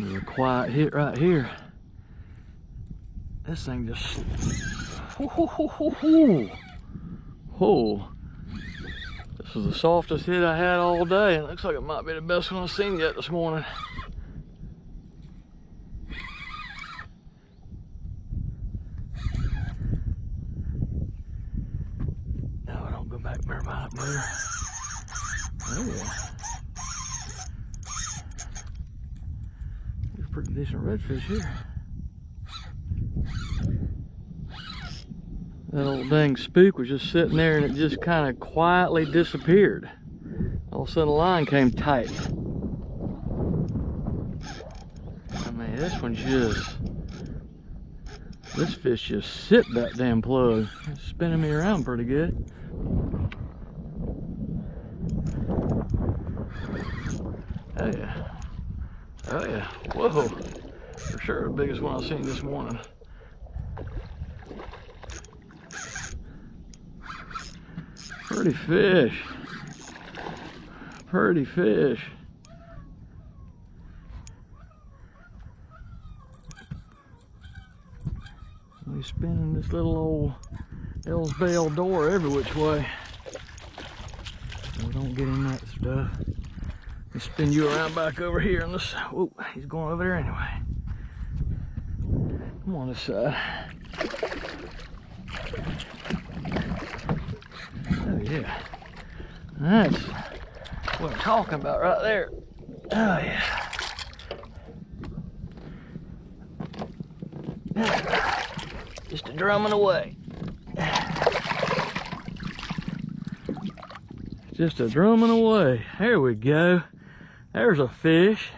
There's a quiet hit right here. This thing just... Oh, this was the softest hit I had all day. It looks like it might be the best one I've seen yet this morning. No, don't go back there by it, brother. Oh yeah. There's a pretty decent redfish here. That old dang spook was just sitting there and it just kind of quietly disappeared. All of a sudden the line came tight. I mean, this fish just sit that damn plug. It's spinning me around pretty good. Oh yeah. Oh yeah. Whoa. For sure the biggest one I've seen this morning. Pretty fish. Pretty fish. We spinning this little old L's Bell door every which way. We don't get in that stuff. We spin you around back over here on this. Whoa, he's going over there anyway. Come on this side. Oh yeah. That's what I'm talking about right there. Oh yeah. Just a drumming away. Just a drumming away. There we go. There's a fish.